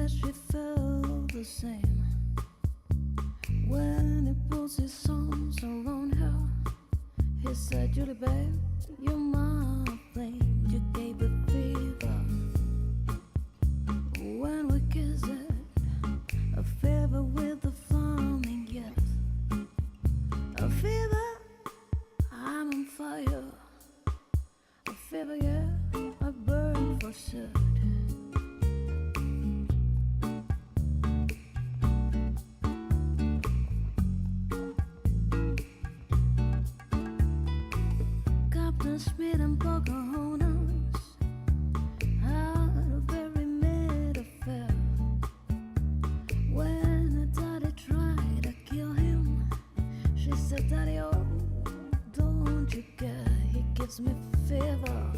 that she felt the same when he puts his arms around her. He said, Julie, babe, you're my flame. You gave the fever when we kissed it, a fever with the flaming yes, a fever, I'm on fire, a fever, yeah, I burn for sure. Smith and Pocahontas had a very mad affair. When her daddy tried to kill him, she said, Daddy, oh, don't you care? He gives me fever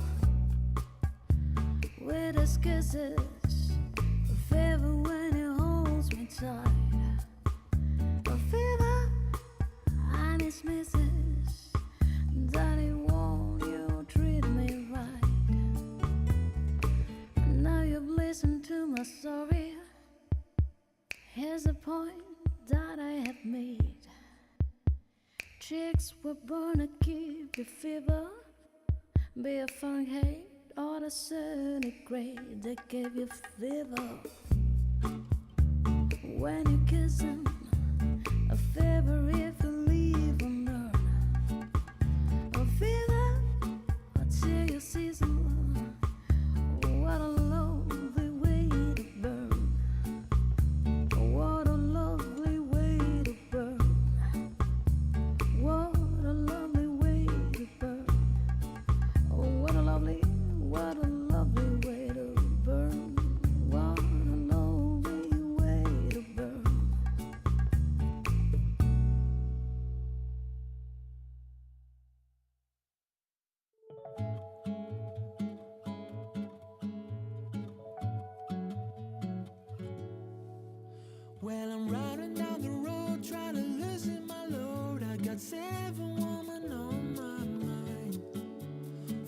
with his kisses, a fever when he holds me tight, a fever, I'm his missus. Daddy, won't you treat me right? Now you've listened to my story. Here's the point that I have made. Chicks were born to keep you fever, be a Fahrenheit or a centigrade. They give you fever when you kiss them, a fever if you leave them burn. Till you season, what a lovely way to burn. What a lovely way to burn. What a lovely way to burn. Oh, what a lovely way to burn. What a lovely way to burn. Well, I'm riding down the road, trying to loosen my load. I got 7 women on my mind.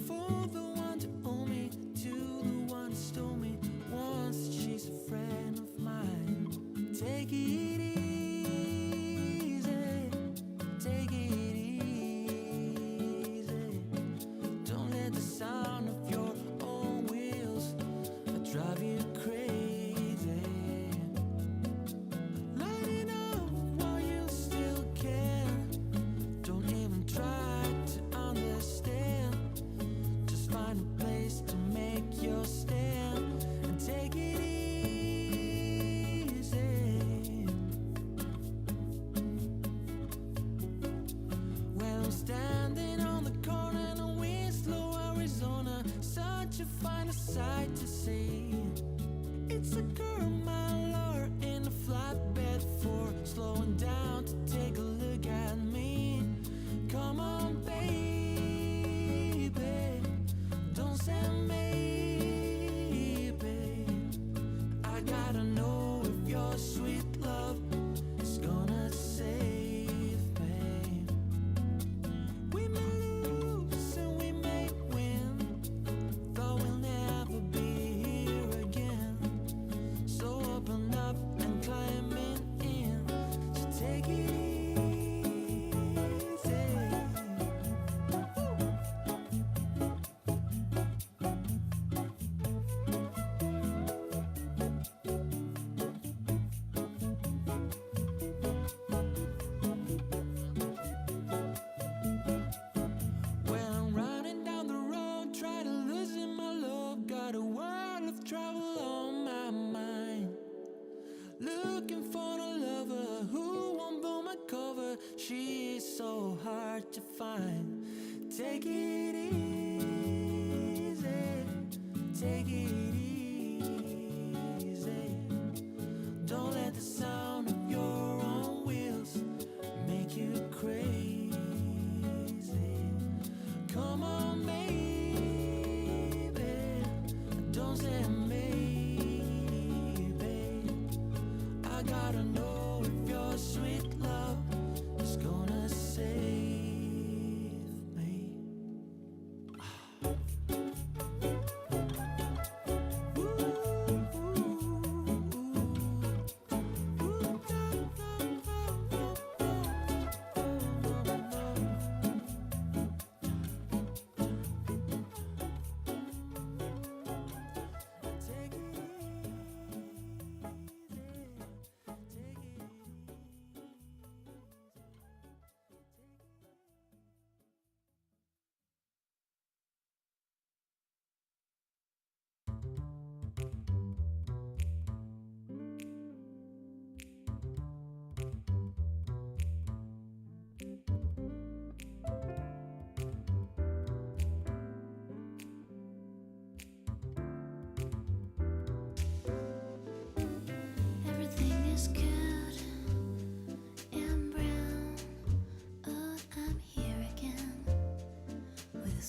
For the one to own me, to the one who stole me. Once she's a friend of mine. Take it easy, take it easy. Don't let the sound of your own wheels drive you crazy. It's a girl, my lord, in a flatbed for slowing down to take a look at me. Come on, baby, don't say maybe. I gotta know if your sweet love is gonna save me. We may lose and we may win, though we'll never be here again. So open up and climb in, so take it easy. When I'm riding down the road, try to loosen my load, got a world of trouble on my mind. Looking for a lover who won't blow my cover. She is so hard to find. Take it easy, take it easy. Don't let the sound of your own wheels make you crazy. Come on, baby, don't say maybe. I gotta know if your sweet love is gonna save me. Ooh, ooh, ooh.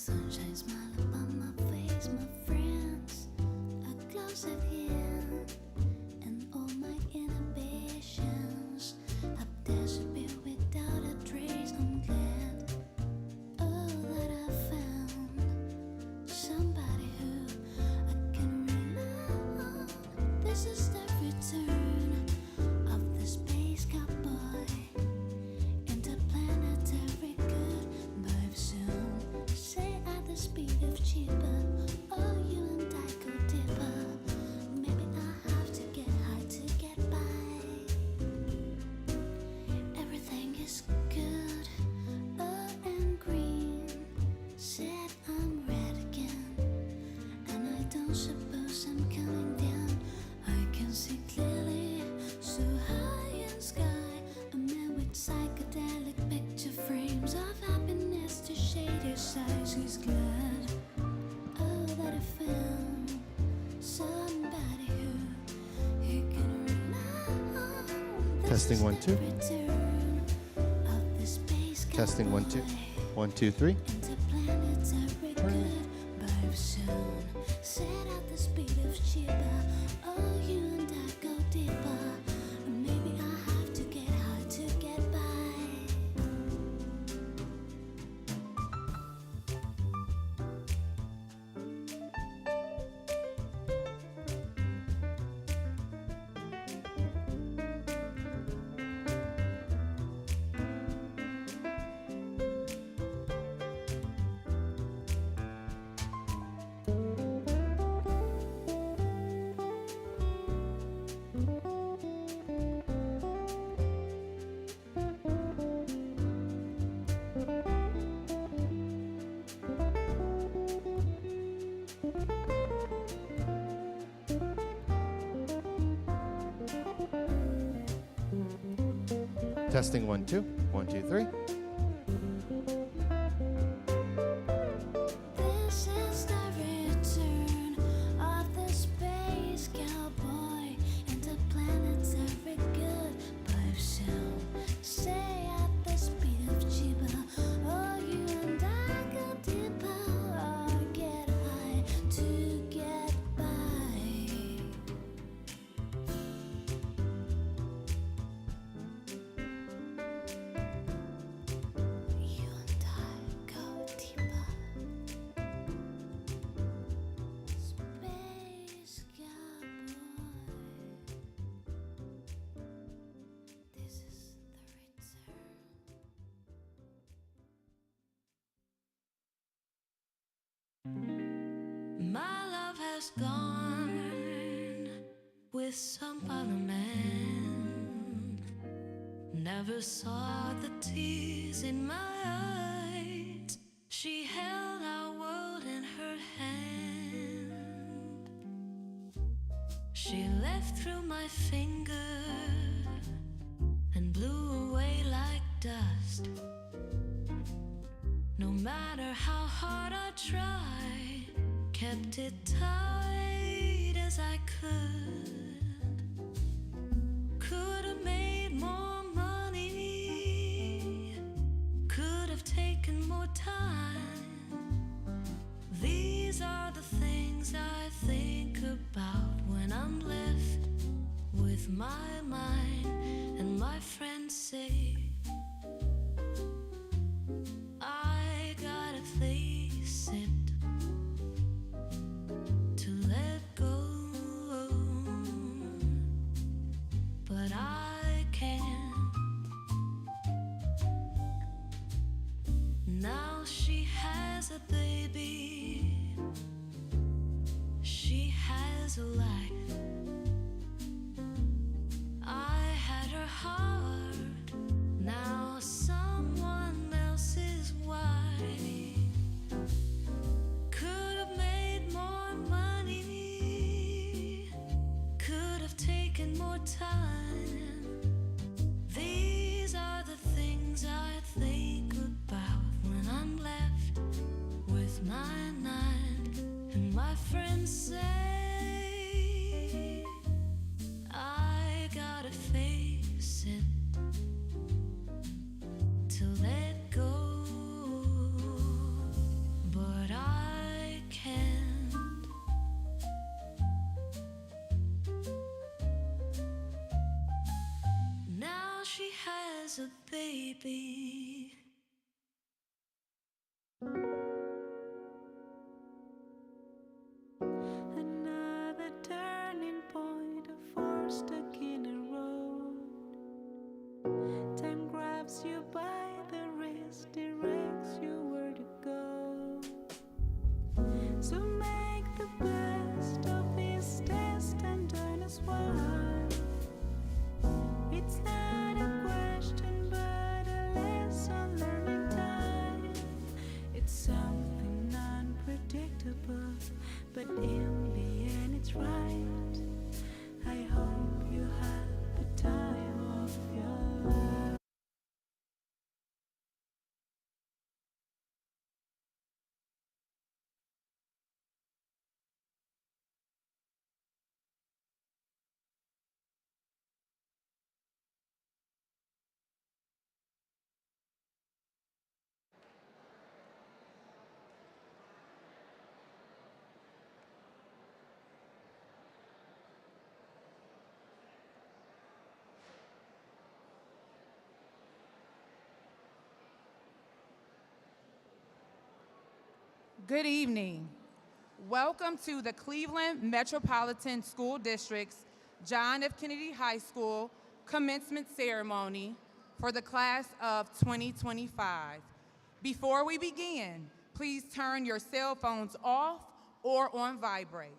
sunshine smile upon my face, my friends are close at hand, and all my inhibitions have disappeared without a trace. I'm glad, oh, that I found somebody who I can rely on. This is the return of the space cowboy, interplanetary goodbye soon. Say at the speed of cheaper, oh, you and I go deeper. Maybe I have to get high to get by. Everything is good, oh, and green. Said I'm red again, and I don't suppose I'm coming down. I can see clearly, so high in sky. A man with psychedelic picture frames of happiness to shade his eyes. He's glad, oh, that I found somebody who he can rely on. This Testing is 1 the 2. return of the space Testing 1 2. cowboy. 1 2 3. Interplanetary goodbye soon. Set at the speed of cheaper. Oh, you and I go deeper. Maybe I have to get high to get by. Testing 1 2. 1 2 3. This is the return of the space cowboy, interplanetary goodbye soon. Say at the speed of cheaper. Oh, you and I go deeper. Oh, get high to get by. You and I go deeper. Space cowboy. This is the return. My love has gone with some other man. Never saw the tears in my eyes. She held our world in her hand. She left through my finger and blew away like dust. No matter how hard I tried, kept it tight as I could. Could have made more money, could have taken more time. These are the things I think about when I'm left with my mind. And my friends say I gotta face it, to let go, but I can't. Now she has a baby, she has a life. I had her heart, now someone else's wife. Could have made more money, could have taken more time. These are the things I think about when I'm left with my mind. And my friends say Good evening. Welcome to the Cleveland Metropolitan School District's John F. Kennedy High School commencement ceremony for the class of 2025. Before we begin, please turn your cell phones off or on vibrate.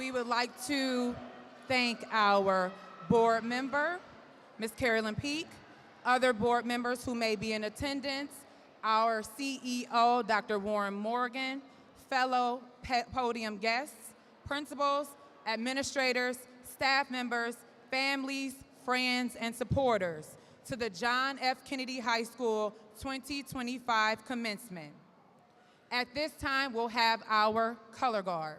We would like to thank our board member, Ms. Carolyn Peak, Other board members who may be in attendance, our CEO, Dr. Warren Morgan, fellow podium guests, principals, administrators, staff members, families, friends, and supporters to the John F. Kennedy High School 2025 commencement. At this time, we'll have our color guard.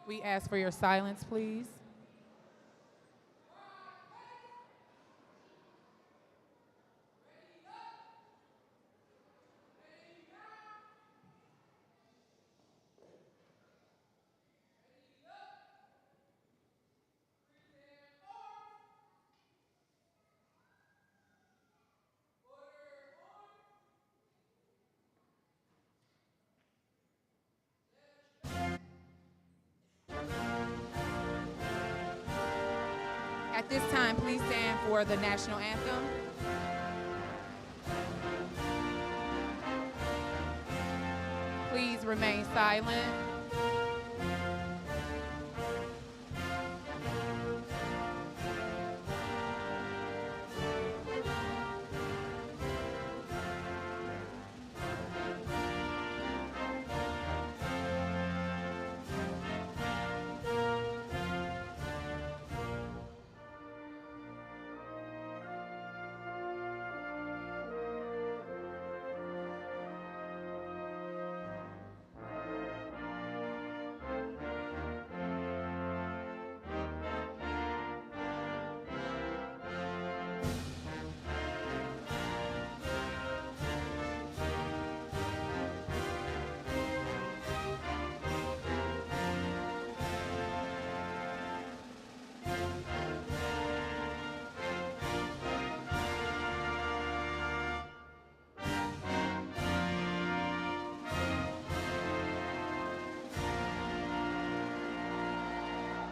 We ask for your silence, please. At this time, please stand for the national anthem. Please remain silent.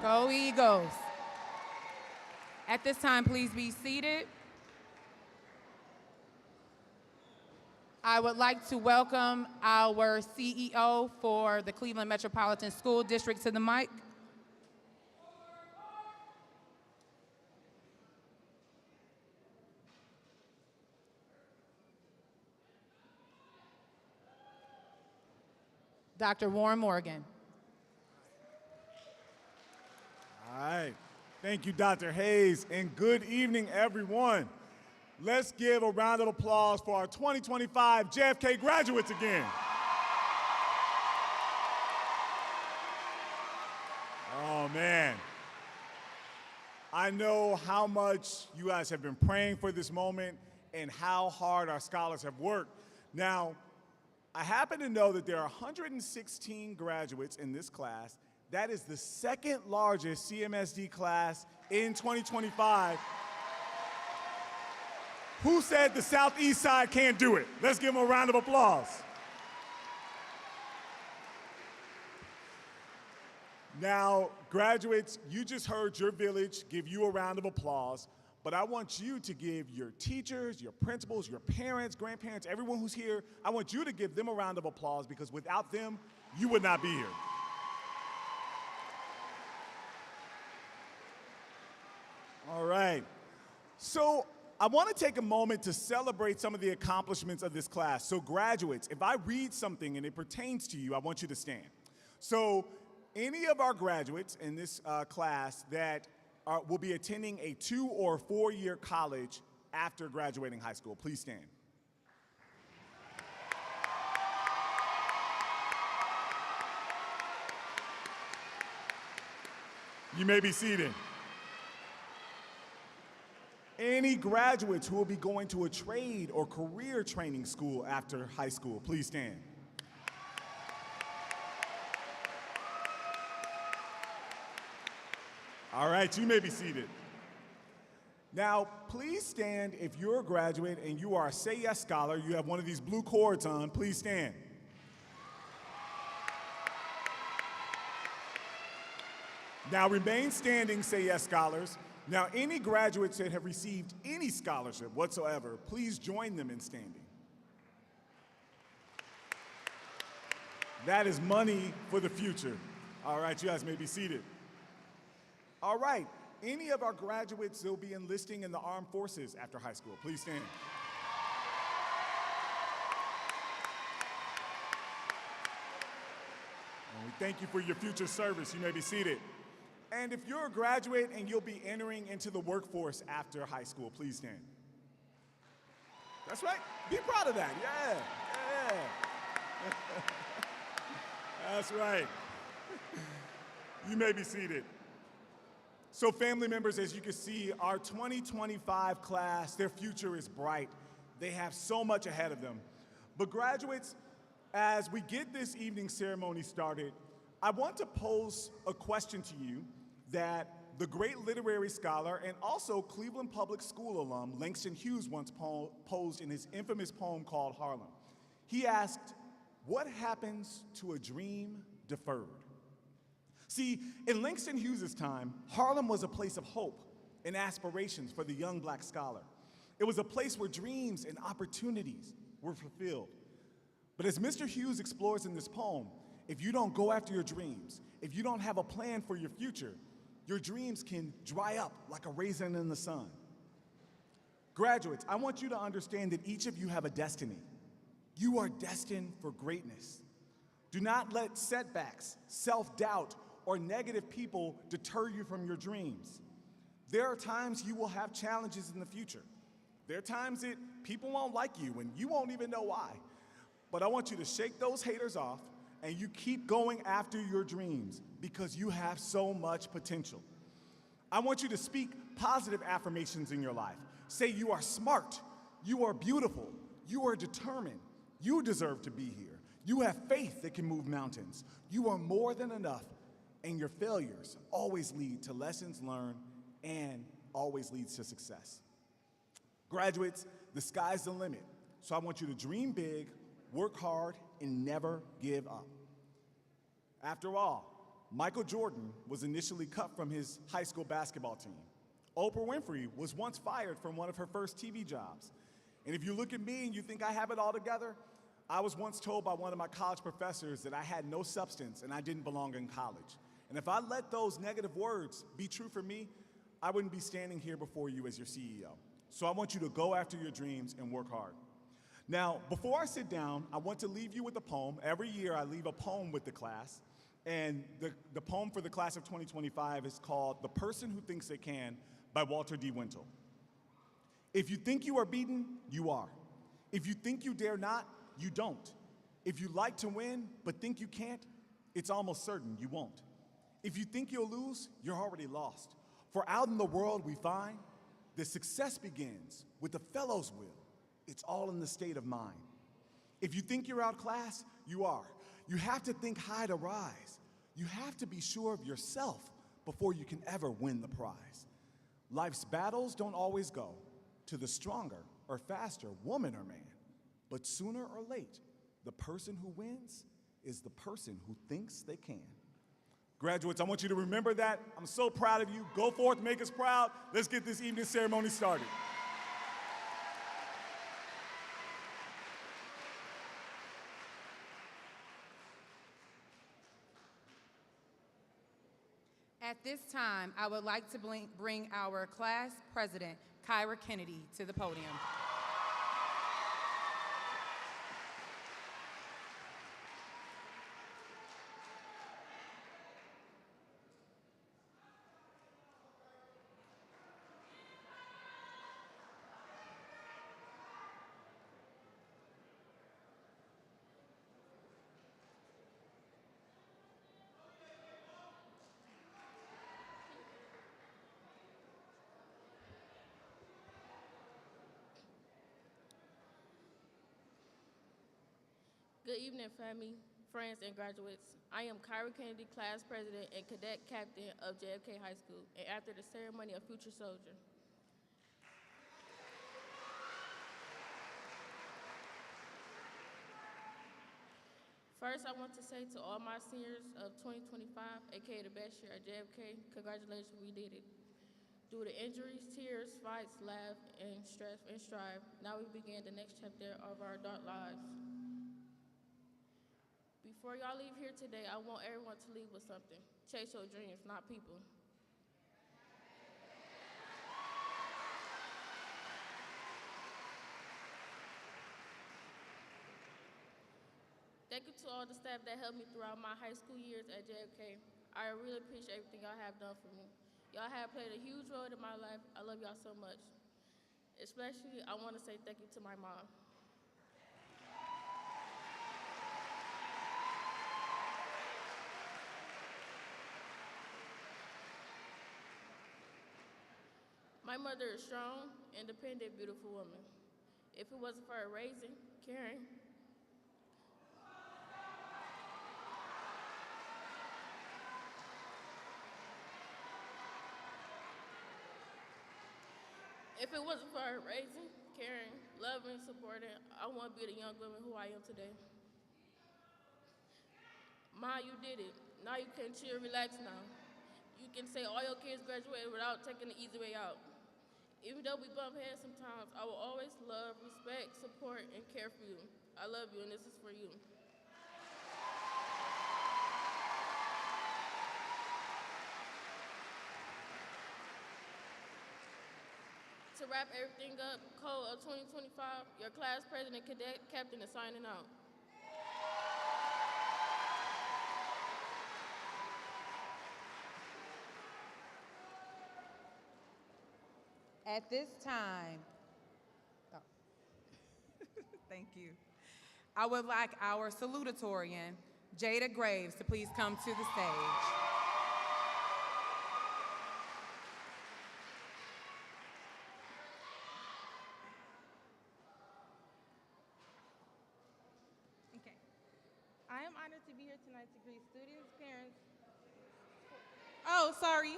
Go Eagles. At this time, please be seated. I would like to welcome our CEO for the Cleveland Metropolitan School District to the mic. Dr. Warren Morgan. All right. Thank you, Dr. Hayes, and good evening, everyone. Let's give a round of applause for our 2025 JFK graduates again. Oh, man. I know how much you guys have been praying for this moment and how hard our scholars have worked. Now, I happen to know that there are 116 graduates in this class. That is the second largest CMSD class in 2025. Who said the Southeast side can't do it? Let's give them a round of applause. Now, graduates, you just heard your village give you a round of applause, but I want you to give your teachers, your principals, your parents, grandparents, everyone who's here, I want you to give them a round of applause because without them, you would not be here. All right. So I want to take a moment to celebrate some of the accomplishments of this class. So graduates, if I read something and it pertains to you, I want you to stand. So any of our graduates in this class that will be attending a 2- or 4-year college after graduating high school, please stand. You may be seated. Any graduates who will be going to a trade or career training school after high school, please stand. All right, you may be seated. Now, please stand if you're a graduate and you are a Say Yes Scholar. You have one of these blue cords on. Please stand. Now, remain standing, Say Yes Scholars. Now, any graduates that have received any scholarship whatsoever, please join them in standing. That is money for the future. All right, you guys may be seated. All right, any of our graduates will be enlisting in the armed forces after high school. Please stand. And we thank you for your future service. You may be seated. And if you're a graduate and you'll be entering into the workforce after high school, please stand. That's right. Be proud of that. Yeah. That's right. You may be seated. So family members, as you can see, our 2025 class, their future is bright. They have so much ahead of them. But graduates, as we get this evening ceremony started, I want to pose a question to you that the great literary scholar and also Cleveland Public School alum Langston Hughes once posed in his infamous poem called Harlem. He asked, "What happens to a dream deferred?" See, in Langston Hughes' time, Harlem was a place of hope and aspirations for the young black scholar. It was a place where dreams and opportunities were fulfilled. But as Mr. Hughes explores in this poem, if you don't go after your dreams, if you don't have a plan for your future, your dreams can dry up like a raisin in the sun. Graduates, I want you to understand that each of you have a destiny. You are destined for greatness. Do not let setbacks, self-doubt, or negative people deter you from your dreams. There are times you will have challenges in the future. There are times that people won't like you and you won't even know why. But I want you to shake those haters off and you keep going after your dreams because you have so much potential. I want you to speak positive affirmations in your life. Say you are smart, you are beautiful, you are determined, you deserve to be here. You have faith that can move mountains. You are more than enough, and your failures always lead to lessons learned and always leads to success. Graduates, the sky's the limit. So I want you to dream big, work hard, and never give up. After all, Michael Jordan was initially cut from his high school basketball team. Oprah Winfrey was once fired from one of her first TV jobs. And if you look at me and you think I have it all together, I was once told by one of my college professors that I had no substance and I didn't belong in college. And if I let those negative words be true for me, I wouldn't be standing here before you as your CEO. So I want you to go after your dreams and work hard. Now, before I sit down, I want to leave you with a poem. Every year I leave a poem with the class. And the poem for the class of 2025 is called "The Person Who Thinks They Can" by Walter D. Wintle. If you think you are beaten, you are. If you think you dare not, you don't. If you like to win but think you can't, it's almost certain you won't. If you think you'll lose, you're already lost. For out in the world we find that success begins with the fellow's will. It's all in the state of mind. If you think you're outclassed, you are. You have to think high to rise. You have to be sure of yourself before you can ever win the prize. Life's battles don't always go to the stronger or faster woman or man, but sooner or late, the person who wins is the person who thinks they can. Graduates, I want you to remember that. I'm so proud of you. Go forth, make us proud. Let's get this evening ceremony started. At this time, I would like to bring our class president, Kyra Kennedy, to the podium. Good evening, family. friends, and graduates. I am Kyra Kennedy, class president and cadet captain of JFK High School, and after the ceremony, a future soldier. First, I want to say to all my seniors of 2025, aka the best year at JFK, congratulations, we did it. Through the injuries, tears, fights, laugh, and stress and strive, now we begin the next chapter of our adult lives. Before y'all leave here today, I want everyone to leave with something. Chase your dreams, not people. Thank you to all the staff that helped me throughout my high school years at JFK. I really appreciate everything y'all have done for me. Y'all have played a huge role in my life. I love y'all so much. Especially, I want to say thank you to my mom. My mother is a strong, independent, beautiful woman. If it wasn't for her raising, caring, if it wasn't for her raising, caring, loving, supporting, I wouldn't be the young woman who I am today. Ma, you did it. Now you can chill, relax now. You can say all your kids graduated without taking the easy way out. Even though we bump heads sometimes, I will always love, respect, support, and care for you. I love you, and this is for you. To wrap everything up, code of 2025, your class president cadet captain is signing out. At this time, oh. Thank you. I would like our salutatorian, Jada Graves, to please come to the stage. Okay. I am honored to be here tonight to greet students, parents. Oh, sorry.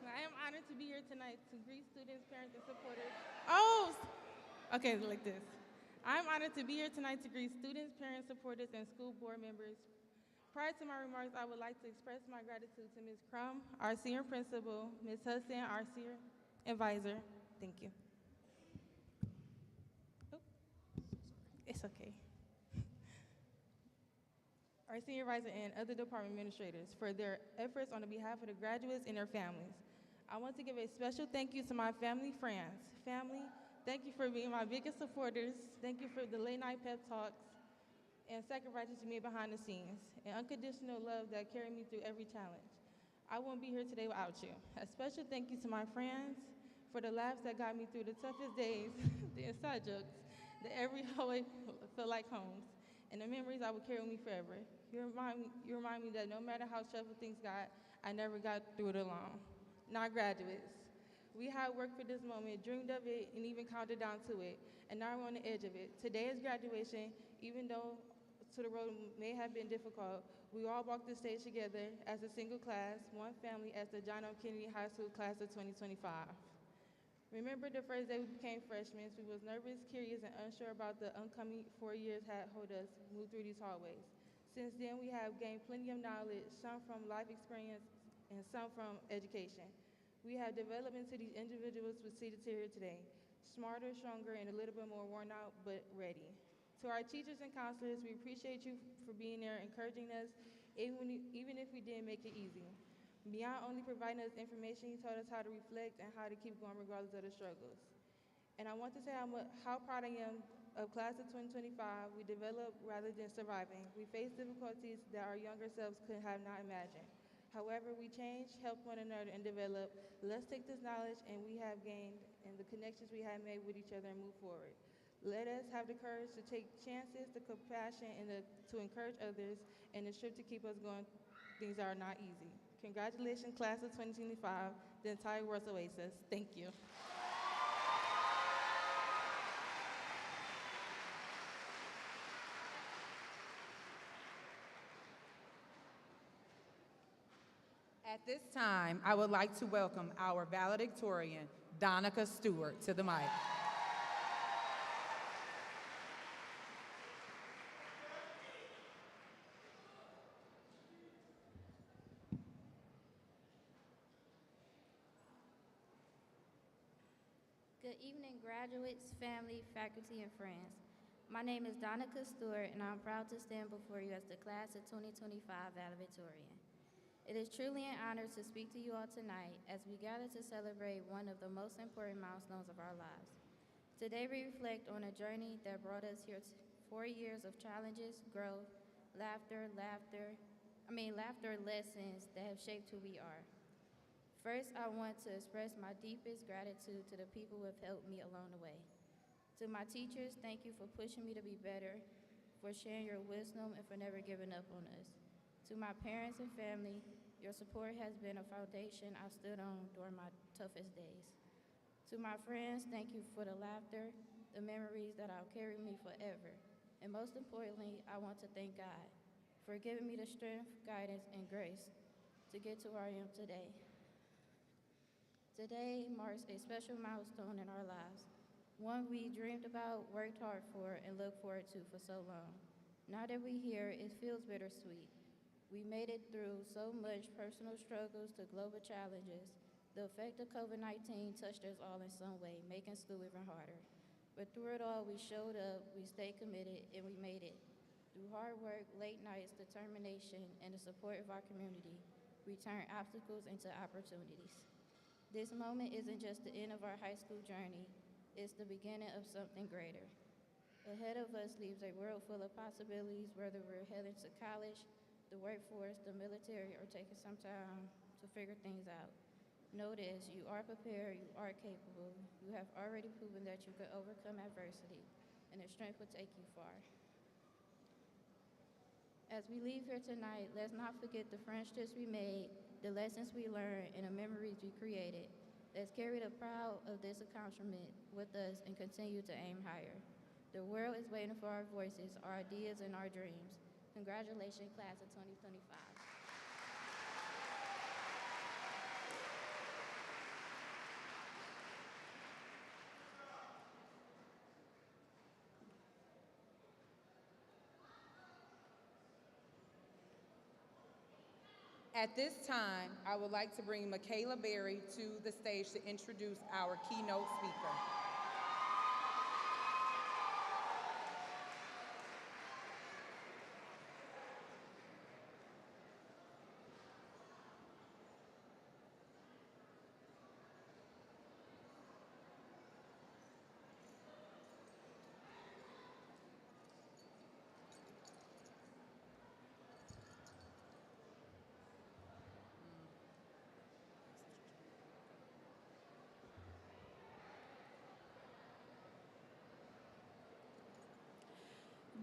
I am honored to be here tonight to greet students, parents, and supporters. Oh, okay, like this. I'm honored to be here tonight to greet students, parents, supporters, and school board members. Prior to my remarks, I would like to express my gratitude to Ms. Crum, our senior principal, Ms. Hudson, our senior advisor. Thank you. Oh, it's okay. Our senior advisor and other department administrators for their efforts on the behalf of the graduates and their families. I want to give a special thank you to my family friends. Family, thank you for being my biggest supporters. Thank you for the late night pep talks and sacrifices you made behind the scenes, and unconditional love that carried me through every challenge. I wouldn't be here today without you. A special thank you to my friends for the laughs that got me through the toughest days, the inside jokes, that every hallway felt like home, and the memories I will carry with me forever. You remind me that no matter how stressful things got, I never got through it alone. Now, graduates, we had worked for this moment, dreamed of it, and even counted down to it, and now we're on the edge of it. Today is graduation. Even though to the road may have been difficult, we all walked the stage together as a single class, one family, as the John F. Kennedy High School class of 2025. Remember the first day we became freshmen, we was nervous, curious, and unsure about the upcoming 4 years had hold us move through these hallways. Since then, we have gained plenty of knowledge, some from life experience and some from education. We have developed into these individuals we seated here today, smarter, stronger, and a little bit more worn out, but ready. To our teachers and counselors, we appreciate you for being there, encouraging us, even if we didn't make it easy. Beyond only providing us information, you taught us how to reflect and how to keep going regardless of the struggles. And I want to say how proud I am of class of 2025. We developed rather than surviving. We faced difficulties that our younger selves could have not imagined. However, we changed, helped one another, and developed. Let's take this knowledge and we have gained and the connections we have made with each other and move forward. Let us have the courage to take chances, the compassion, and to encourage others, and the strength to keep us going. Things are not easy. Congratulations, class of 2025. The entire world's oasis. Thank you. At this time, I would like to welcome our valedictorian, Donica Stewart, to the mic. Good evening, graduates, family, faculty, and friends. My name is Donica Stewart, and I'm proud to stand before you as the class of 2025 valedictorian. It is truly an honor to speak to you all tonight as we gather to celebrate one of the most important milestones of our lives. Today we reflect on a journey that brought us here 4 years of challenges, growth, laughter, lessons that have shaped who we are. First, I want to express my deepest gratitude to the people who have helped me along the way. To my teachers, thank you for pushing me to be better, for sharing your wisdom, and for never giving up on us. To my parents and family, your support has been a foundation I've stood on during my toughest days. To my friends, thank you for the laughter, the memories that will carry me forever. And most importantly, I want to thank God for giving me the strength, guidance, and grace to get to where I am today. Today marks a special milestone in our lives, one we dreamed about, worked hard for, and looked forward to for so long. Now that we're here, it feels bittersweet. We made it through so much personal struggles to global challenges. The effect of COVID-19 touched us all in some way, making school even harder. But through it all, we showed up, we stayed committed, and we made it. Through hard work, late nights, determination, and the support of our community, we turned obstacles into opportunities. This moment isn't just the end of our high school journey, it's the beginning of something greater. Ahead of us leaves a world full of possibilities, whether we're heading to college, the workforce, the military, or taking some time to figure things out. Know this, you are prepared, you are capable, you have already proven that you could overcome adversity, and the strength will take you far. As we leave here tonight, let's not forget the friendships we made, the lessons we learned, and the memories we created. Let's carry the pride of this accomplishment with us and continue to aim higher. The world is waiting for our voices, our ideas, and our dreams. Congratulations, class of 2025. At this time, I would like to bring Michaela Berry to the stage to introduce our keynote speaker.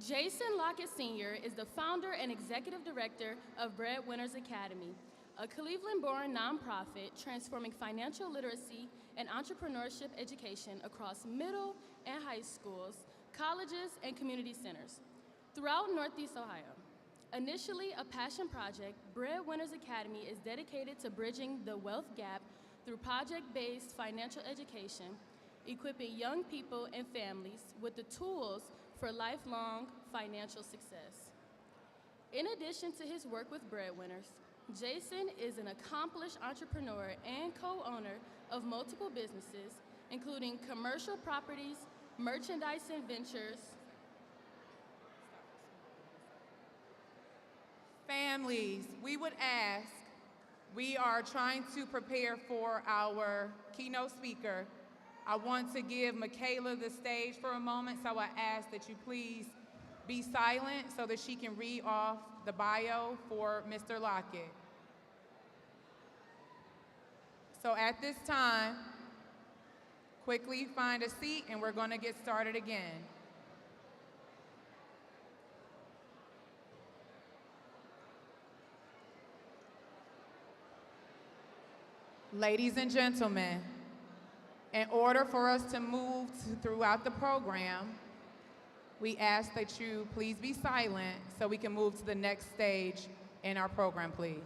Jason Lockett Sr. is the founder and executive director of Breadwinners Academy, a Cleveland-born nonprofit transforming financial literacy and entrepreneurship education across middle and high schools, colleges, and community centers throughout Northeast Ohio. Initially a passion project, Breadwinners Academy is dedicated to bridging the wealth gap through project-based financial education, equipping young people and families with the tools for lifelong financial success. In addition to his work with Breadwinners, Jason is an accomplished entrepreneur and co-owner of multiple businesses, including commercial properties, merchandise and ventures. Families, we would ask, we are trying to prepare for our keynote speaker. I want to give Michaela the stage for a moment, so I ask that you please be silent so that she can read off the bio for Mr. Lockett. So at this time, quickly find a seat and we're going to get started again. Ladies and gentlemen, in order for us to move throughout the program, we ask that you please be silent so we can move to the next stage in our program, please.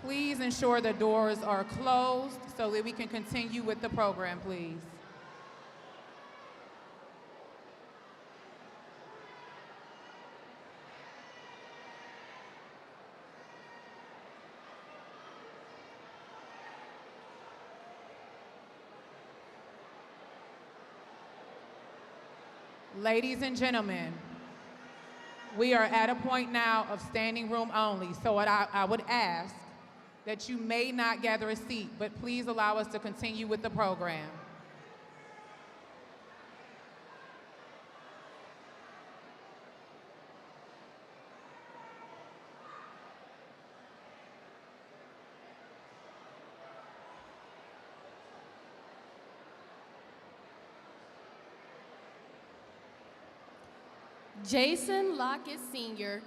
Please ensure the doors are closed so that we can continue with the program, please. Ladies and gentlemen, we are at a point now of standing room only, so what I would ask that you may not gather a seat, but please allow us to continue with the program. Jason Lockett Sr.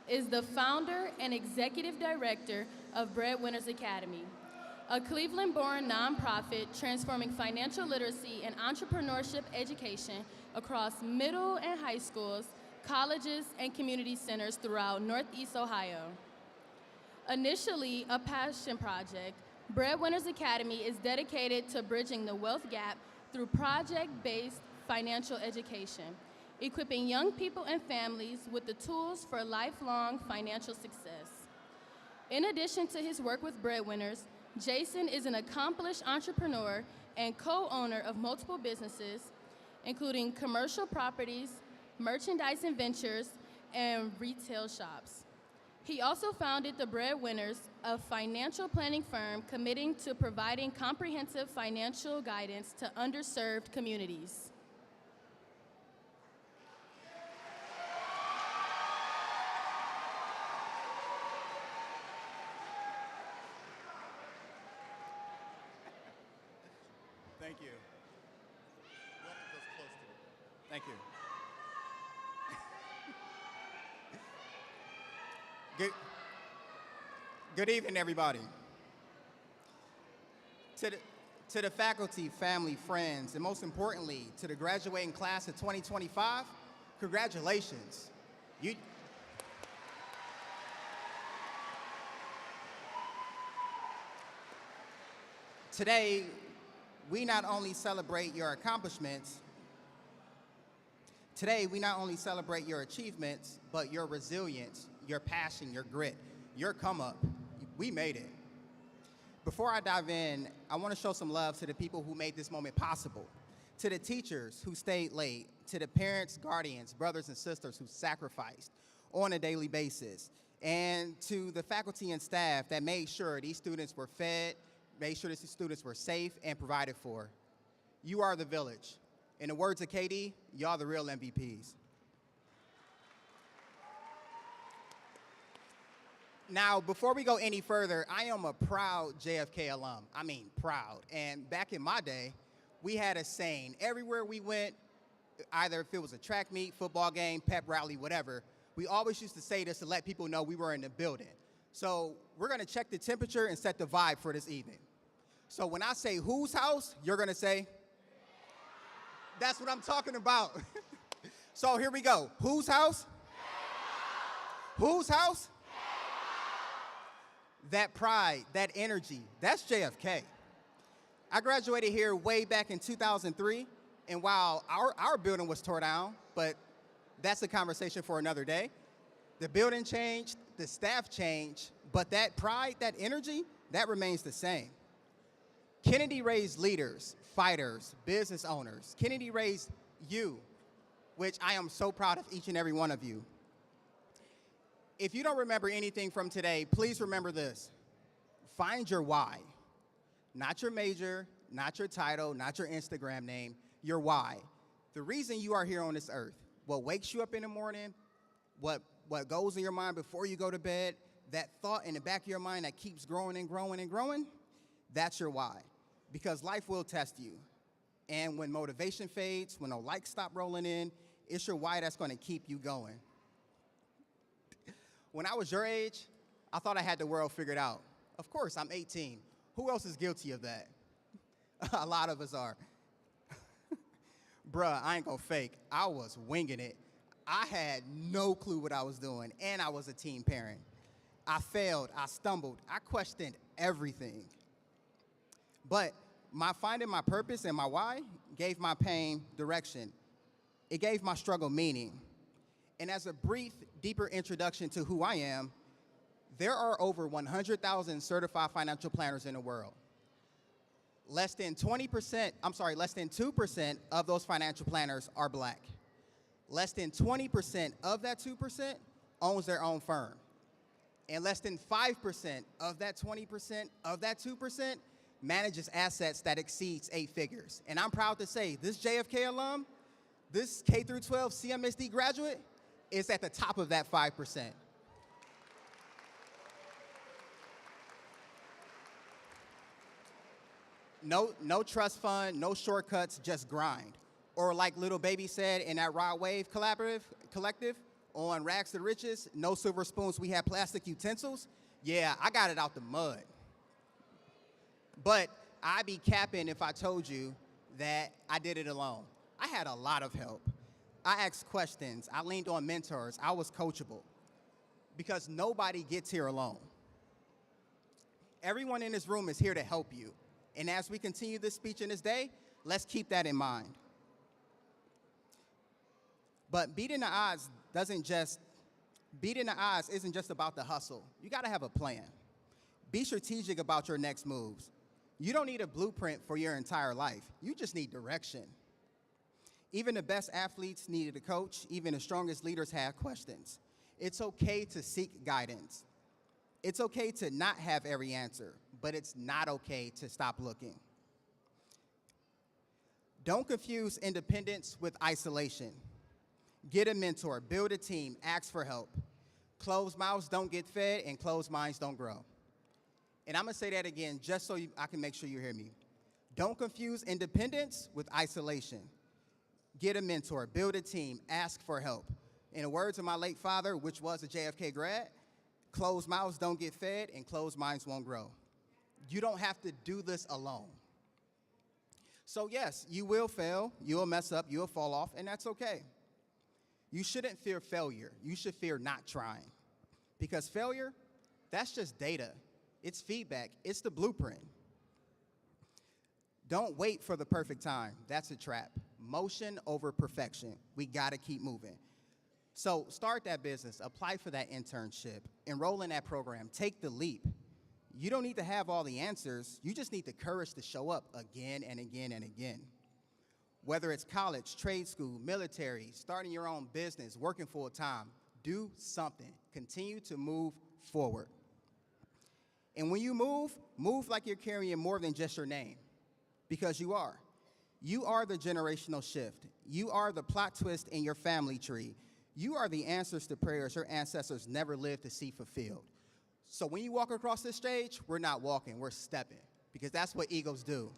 is the founder and executive director of Breadwinners Academy, a Cleveland-born nonprofit transforming financial literacy and entrepreneurship education across middle and high schools, colleges, and community centers throughout Northeast Ohio. Initially a passion project, Breadwinners Academy is dedicated to bridging the wealth gap through project-based financial education, equipping young people and families with the tools for lifelong financial success. In addition to his work with Breadwinners, Jason is an accomplished entrepreneur and co-owner of multiple businesses, including commercial properties, merchandise and ventures, and retail shops. He also founded the Breadwinners, a financial planning firm committing to providing comprehensive financial guidance to underserved communities. Thank you. Thank you. Good evening, everybody. To the faculty, family, friends, and most importantly, to the graduating class of 2025, congratulations. Today, we not only celebrate your accomplishments, your achievements, but your resilience, your passion, your grit, your come up. We made it. Before I dive in, I want to show some love to the people who made this moment possible, to the teachers who stayed late, to the parents, guardians, brothers and sisters who sacrificed on a daily basis, and to the faculty and staff that made sure these students were fed, made sure these students were safe and provided for. You are the village. In the words of Katie, y'all the real MVPs. Now, before we go any further, I am a proud JFK alum. I mean, proud. And back in my day, we had a saying. Everywhere we went, either if it was a track meet, football game, pep rally, whatever, we always used to say this to let people know we were in the building. So we're gonna check the temperature and set the vibe for this evening. So when I say whose house, you're gonna say, that's what I'm talking about. So here we go. Whose house? Whose house? That pride, that energy, that's JFK. I graduated here way back in 2003, and while our building was torn down, but that's a conversation for another day. The building changed, the staff changed, but that pride, that energy, that remains the same. Kennedy raised leaders, fighters, business owners. Kennedy raised you, which I am so proud of each and every one of you. If you don't remember anything from today, please remember this. Find your why. Not your major, not your title, not your Instagram name, your why. The reason you are here on this earth, what wakes you up in the morning, what goes in your mind before you go to bed, that thought in the back of your mind that keeps growing and growing and growing, that's your why. Because life will test you. And when motivation fades, when the likes stop rolling in, it's your why that's gonna keep you going. When I was your age, I thought I had the world figured out. Of course, I'm 18. Who else is guilty of that? A lot of us are. Bruh, I ain't gonna fake. I was winging it. I had no clue what I was doing, and I was a teen parent. I failed, I stumbled, I questioned everything. But my finding my purpose and my why gave my pain direction. It gave my struggle meaning. And as a brief, deeper introduction to who I am, there are over 100,000 certified financial planners in the world. Less than 2% of those financial planners are black. Less than 20% of that 2% owns their own firm. And less than 5% of that 20% of that 2% manages assets that exceeds 8 figures. And I'm proud to say this JFK alum, this K through 12 CMSD graduate is at the top of that 5%. No trust fund, no shortcuts, just grind. Or like Little Baby said in that Rod Wave collective on Rags to Riches, no silver spoons, we had plastic utensils. Yeah, I got it out the mud. But I'd be capping if I told you that I did it alone. I had a lot of help. I asked questions, I leaned on mentors, I was coachable. Because nobody gets here alone. Everyone in this room is here to help you. And as we continue this speech in this day, let's keep that in mind. But beating the odds isn't just about the hustle. You gotta have a plan. Be strategic about your next moves. You don't need a blueprint for your entire life. You just need direction. Even the best athletes needed a coach. Even the strongest leaders have questions. It's okay to seek guidance. It's okay to not have every answer, but it's not okay to stop looking. Don't confuse independence with isolation. Get a mentor, build a team, ask for help. Closed mouths don't get fed and closed minds don't grow. And I'm gonna say that again just so I can make sure you hear me. Don't confuse independence with isolation. Get a mentor, build a team, ask for help. In the words of my late father, which was a JFK grad, closed mouths don't get fed and closed minds won't grow. You don't have to do this alone. So yes, you will fail, you'll mess up, you'll fall off, and that's okay. You shouldn't fear failure. You should fear not trying. Because failure, that's just data. It's feedback. It's the blueprint. Don't wait for the perfect time. That's a trap. Motion over perfection. We gotta keep moving. So start that business, apply for that internship, enroll in that program, take the leap. You don't need to have all the answers. You just need the courage to show up again and again and again. Whether it's college, trade school, military, starting your own business, working full time, do something. Continue to move forward. And when you move like you're carrying more than just your name, because you are. You are the generational shift. You are the plot twist in your family tree. You are the answers to prayers your ancestors never lived to see fulfilled. So when you walk across this stage, we're not walking, we're stepping, because that's what eagles do.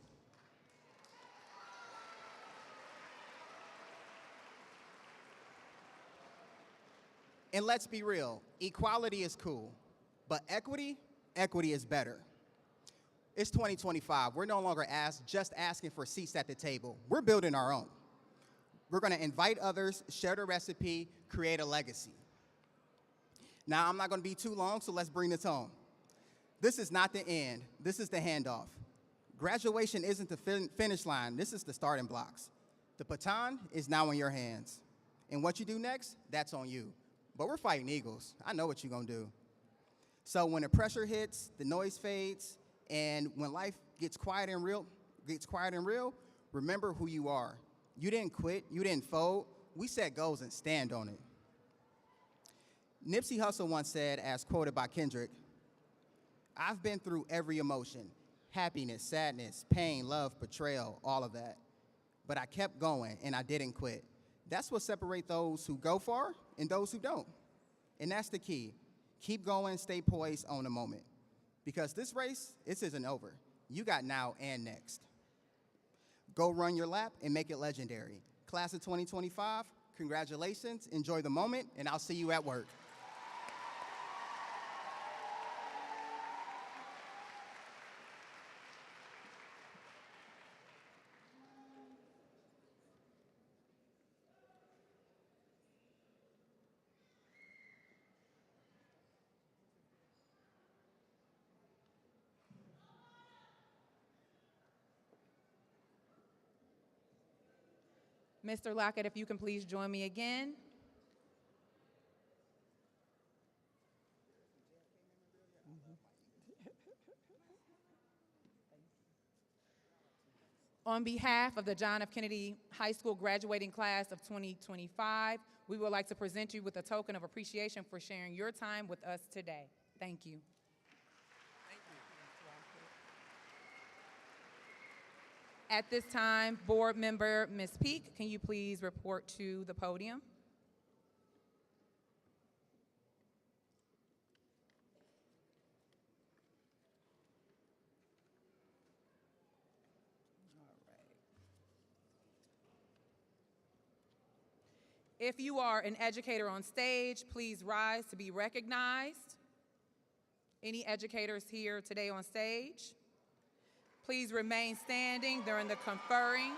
And let's be real, equality is cool, but equity is better. It's 2025. We're no longer just asking for seats at the table. We're building our own. We're gonna invite others, share the recipe, create a legacy. Now, I'm not gonna be too long, so let's bring this home. This is not the end, this is the handoff. Graduation isn't the finish line, this is the starting blocks. The baton is now in your hands. And what you do next, that's on you. But we're fighting eagles. I know what you're gonna do. So when the pressure hits, the noise fades, and when life gets quiet and real, remember who you are. You didn't quit, you didn't fold. We set goals and stand on it. Nipsey Hussle once said, as quoted by Kendrick, "I've been through every emotion, happiness, sadness, pain, love, betrayal, all of that. But I kept going and I didn't quit." That's what separates those who go far and those who don't. And that's the key. Keep going, stay poised, own the moment. Because this race, this isn't over. You got now and next. Go run your lap and make it legendary. Class of 2025, congratulations, enjoy the moment, and I'll see you at work. Mr. Lockett, if you can please join me again. On behalf of the John F. Kennedy High School graduating class of 2025, we would like to present you with a token of appreciation for sharing your time with us today. Thank you. At this time, board member Ms. Peak, can you please report to the podium? If you are an educator on stage, please rise to be recognized. Any educators here today on stage? Please remain standing during the conferring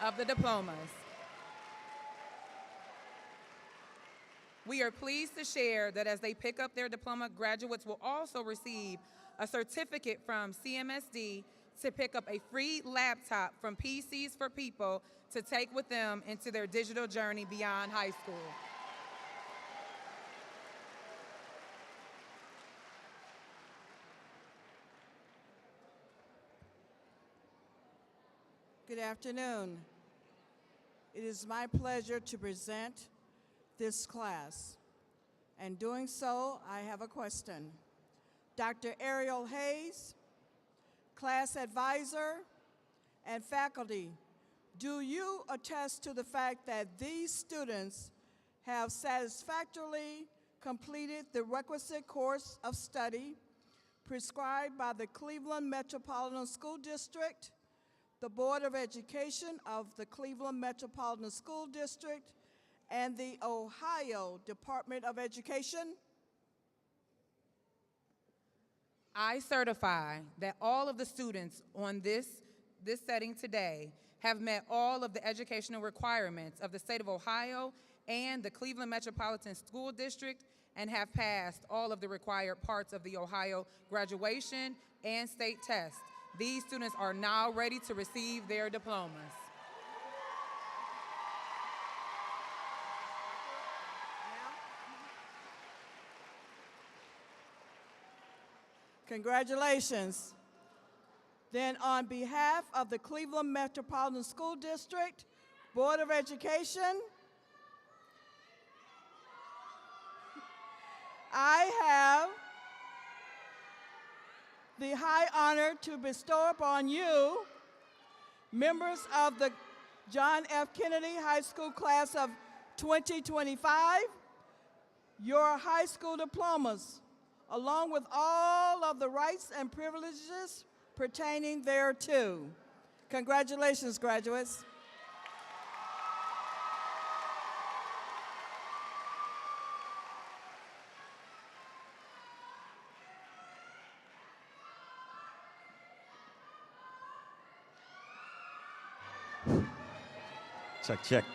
of the diplomas. We are pleased to share that as they pick up their diploma, graduates will also receive a certificate from CMSD to pick up a free laptop from PCs for People to take with them into their digital journey beyond high school. Good afternoon. It is my pleasure to present this class. And doing so, I have a question. Dr. Ariel Hayes, class advisor, and faculty, do you attest to the fact that these students have satisfactorily completed the requisite course of study prescribed by the Cleveland Metropolitan School District, the Board of Education of the Cleveland Metropolitan School District, and the Ohio Department of Education? I certify that all of the students on this setting today have met all of the educational requirements of the state of Ohio and the Cleveland Metropolitan School District and have passed all of the required parts of the Ohio graduation and state test. These students are now ready to receive their diplomas. Congratulations. Then on behalf of the Cleveland Metropolitan School District, Board of Education, I have the high honor to bestow upon you, members of the John F. Kennedy High School class of 2025, your high school diplomas, along with all of the rights and privileges pertaining thereto. Congratulations, graduates. Check, check.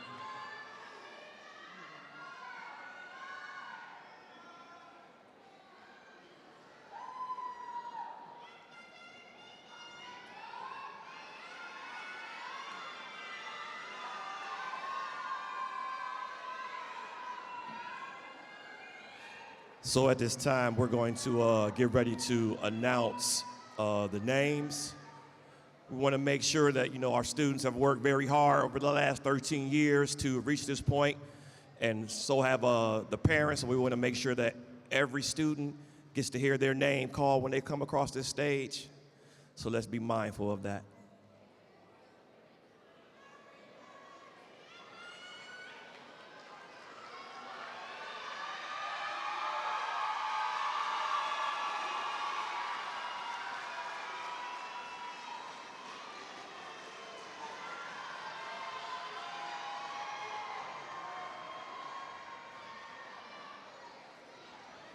So at this time, we're going to get ready to announce the names. We want to make sure that, our students have worked very hard over the last 13 years to reach this point, and so have the parents, and we want to make sure that every student gets to hear their name called when they come across this stage. So let's be mindful of that.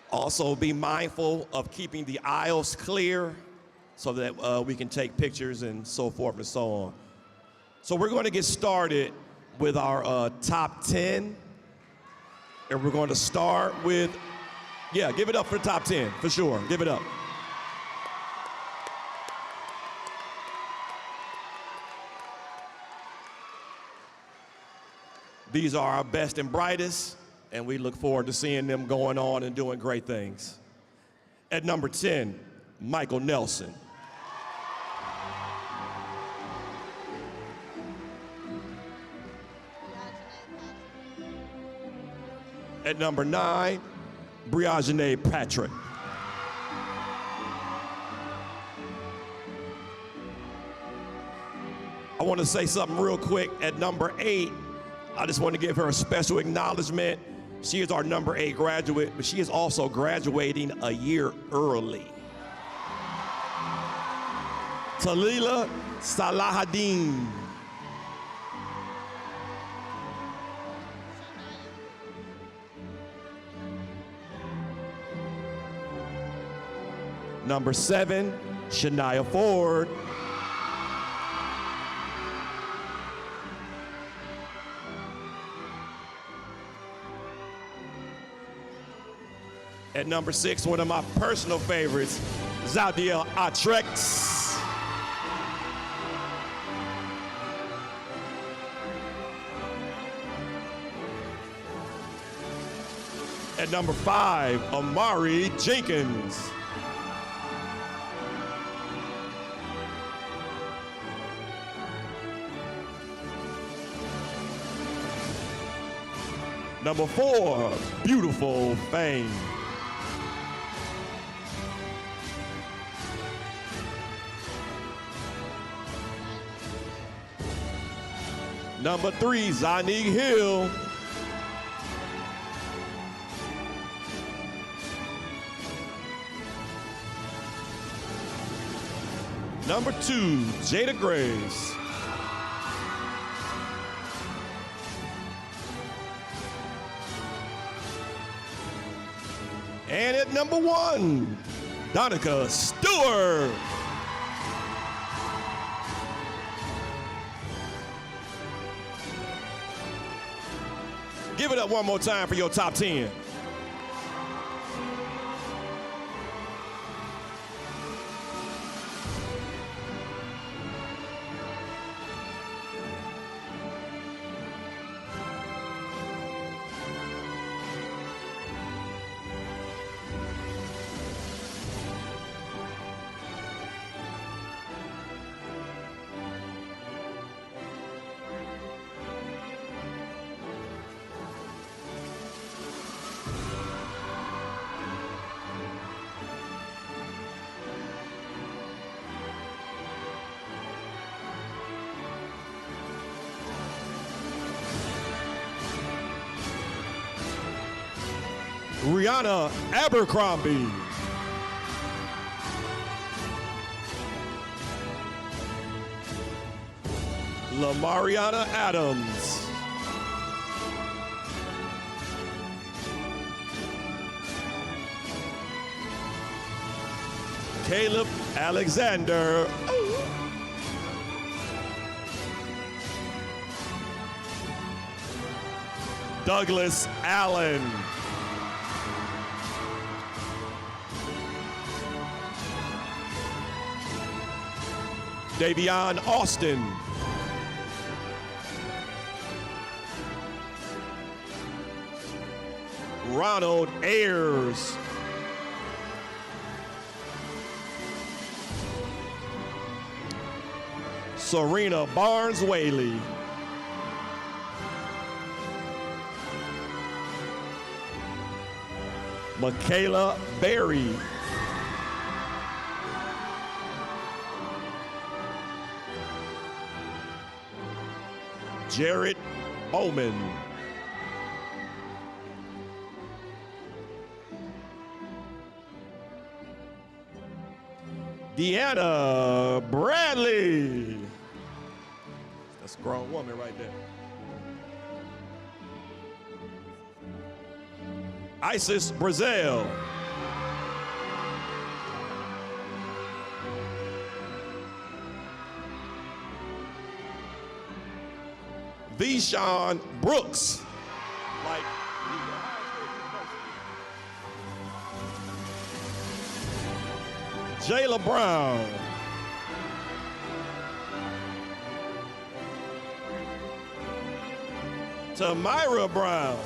Also, be mindful of keeping the aisles clear so that we can take pictures and so forth and so on. So we're going to get started with our top 10. And we're going to start with, give it up for the top 10, for sure. Give it up. These are our best and brightest, and we look forward to seeing them going on and doing great things. At number 10, Michael Nelson. At number 9, Briagene Patrick. I want to say something real quick. At number 8, I just want to give her a special acknowledgement. She is our number 8 graduate, but she is also graduating a year early. Talila Salahaddin. Number 7, Shania Ford. At number 6, one of my personal favorites, Zadiel Atrex. At number 5, Amari Jenkins. Number 4, Beautiful Fame. Number 3, Zanique Hill. Number 2, Jada Graves. And at number 1, Donica Stewart. Give it up one more time for your top 10. Rihanna Abercrombie. Lamariana Adams. Caleb Alexander. Douglas Allen. Davion Austin. Ronald Ayers. Serena Barnes-Whaley. Michaela Berry. Jared Bowman. Deanna Bradley. That's a grown woman right there. Isis Brazil. Vishawn Brooks. Like Jayla Brown. Tamira Brown.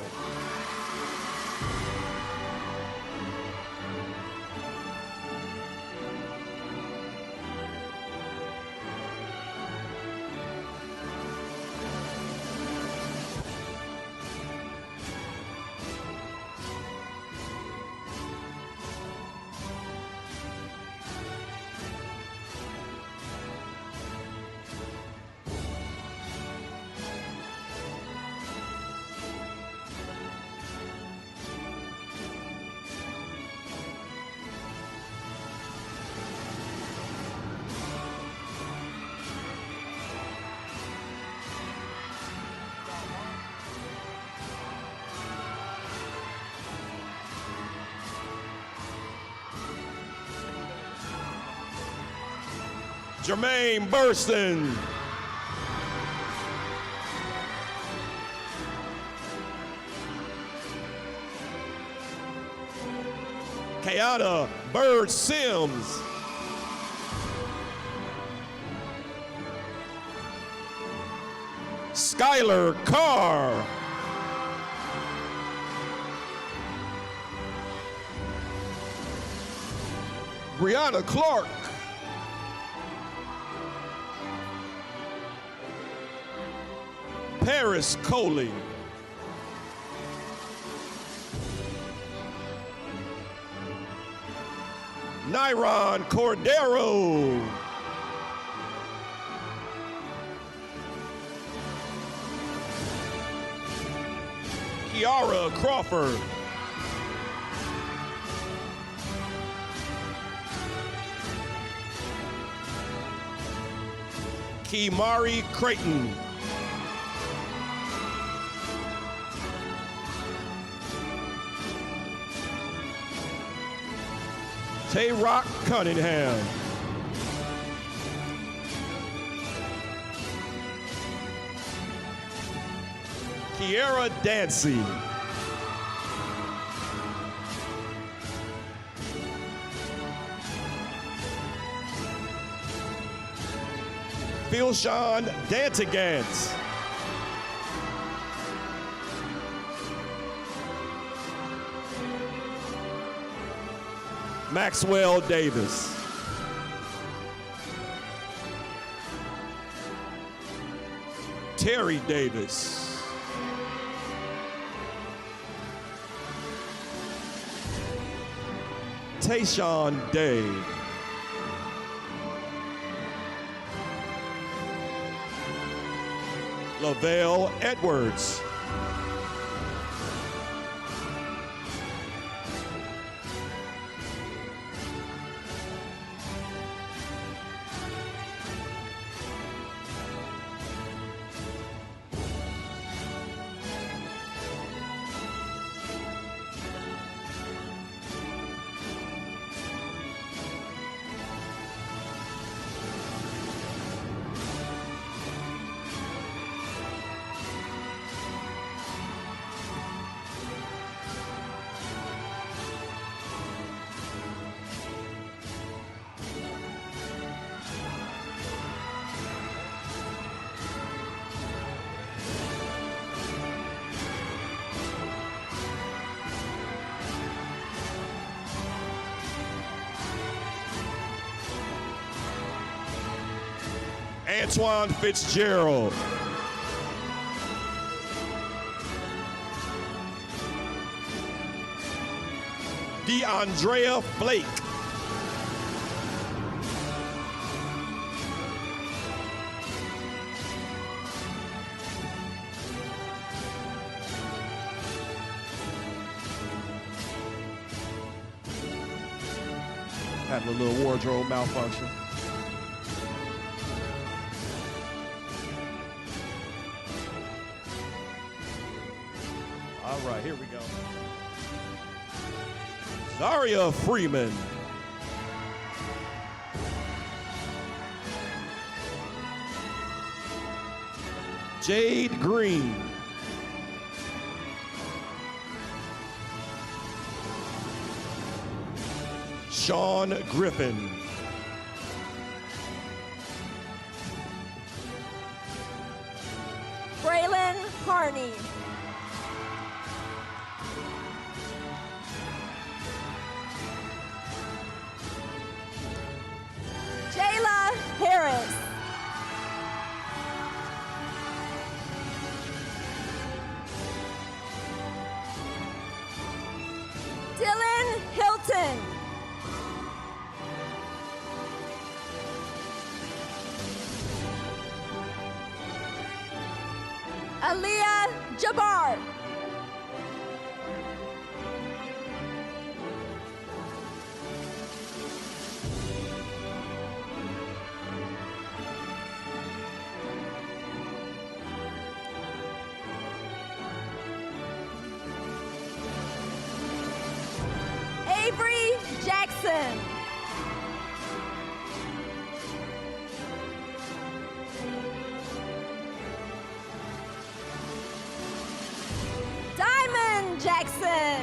Jermaine Burston. Kayana Bird Sims. Skylar Carr. Brianna Clark. Paris Coley. Nyron Cordero. Kiara Crawford. Kimari Creighton. Tay-Rock Cunningham. Kiera Dancy. Philshawn Dantigans. Maxwell Davis. Terry Davis. Tayshawn Day. Lavelle Edwards. Antoine Fitzgerald. DeAndrea Flake. Having a little wardrobe malfunction. All right, here we go. Zaria Freeman. Jade Green. Sean Griffin. Braylon Harnett. Barney. Jayla Harris. Dylan Hilton. Aaliyah Jabbar. Avery Jackson. Diamond Jackson.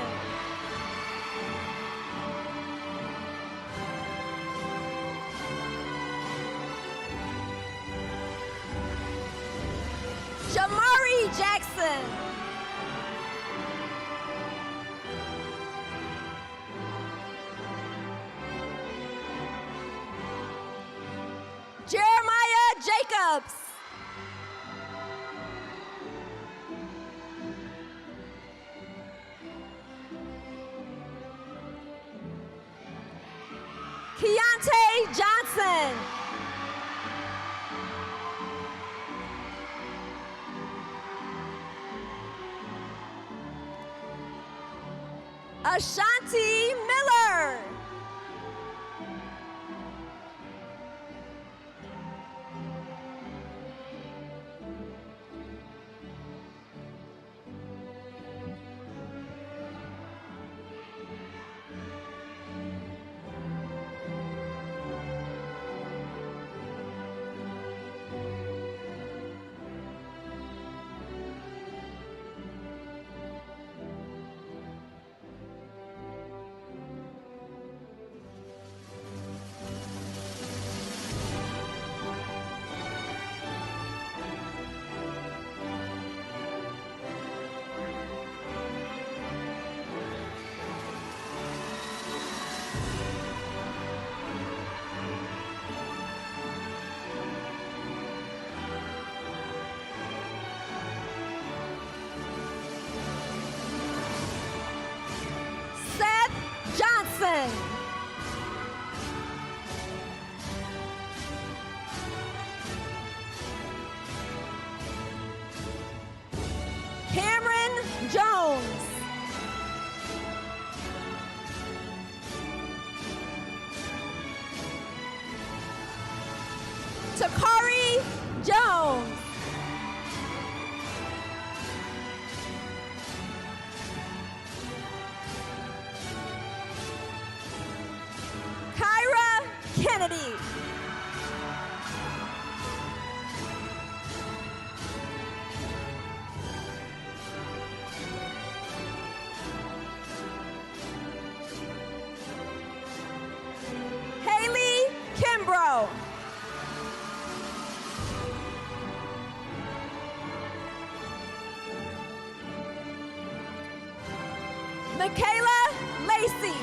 Jamari Jackson. Jeremiah Jacobs. Keontae Johnson. Ashanti Miller. Seth Johnson. Cameron Jones. Takari Jones. Kyra Kennedy. Haley Kimbrough. Michaela Lacey.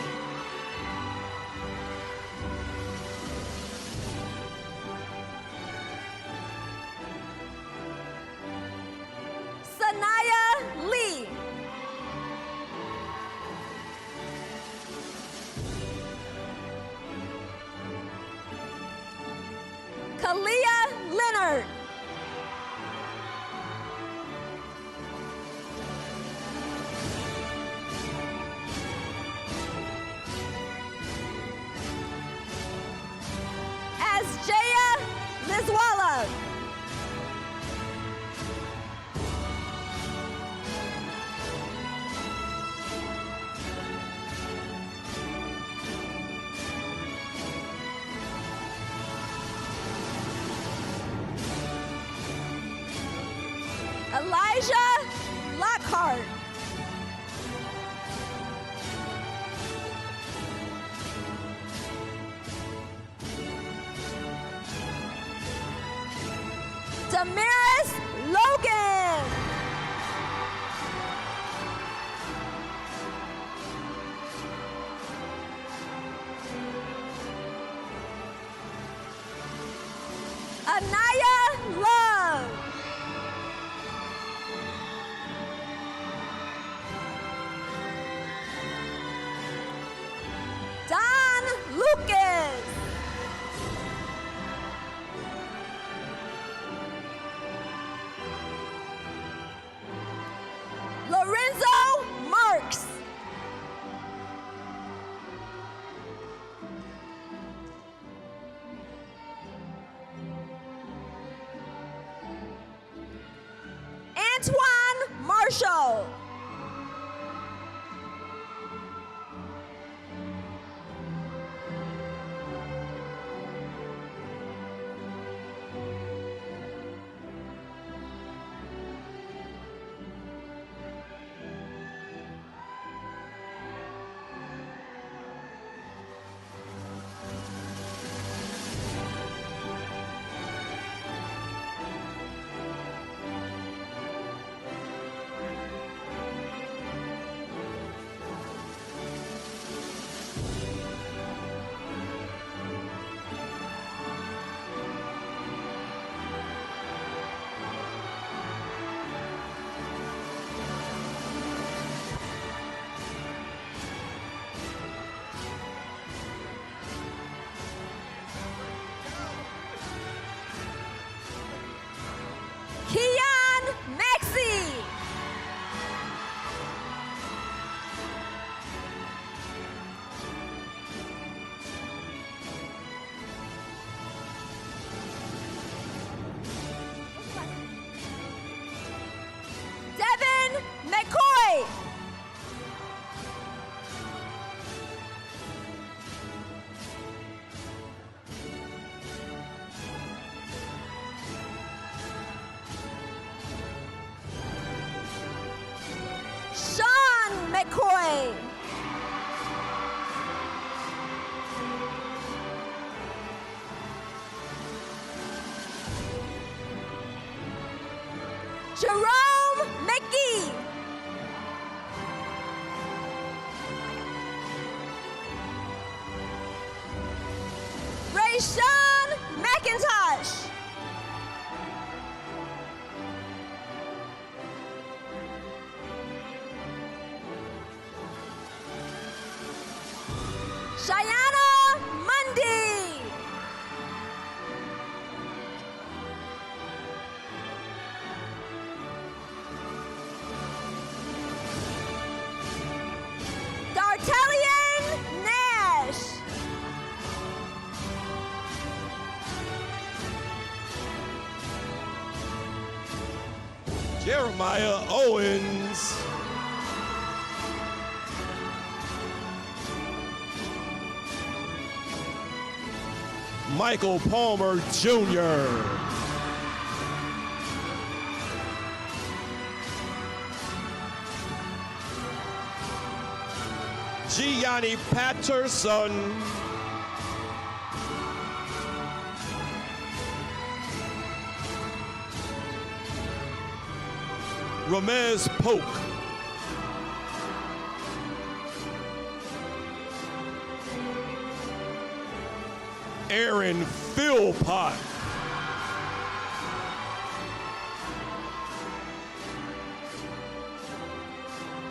Sanaya Lee. Kalia Leonard. Asjaya Lizwala. Elijah Lockhart. Damaris Logan. Show. Kian Maxey. Devin McCoy. Sean McCoy. Jerome McGee. Rayshawn McIntosh. Shayana Mundy. Dartalian Nash. Jeremiah Owens. Michael Palmer Jr. Gianni Patterson. Ramez Polk. Aaron Philpott.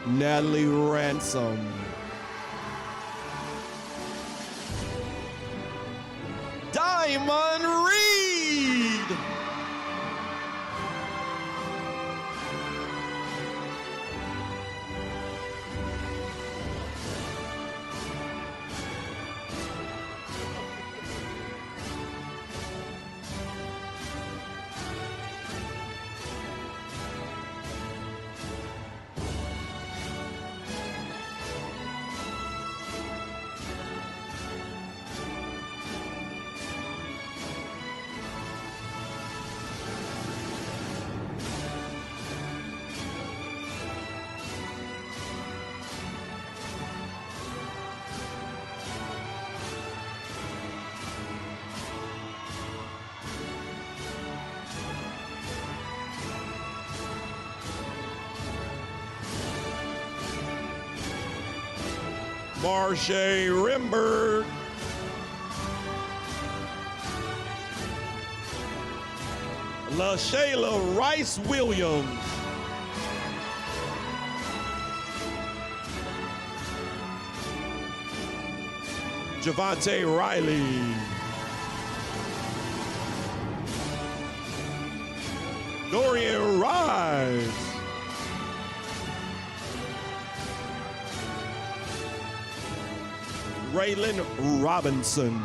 Natalie Ransom. Diamond Reed. Marsha Rimberg. LaShayla Rice Williams. Javante Riley. Dorian Rice. Raylan Robinson.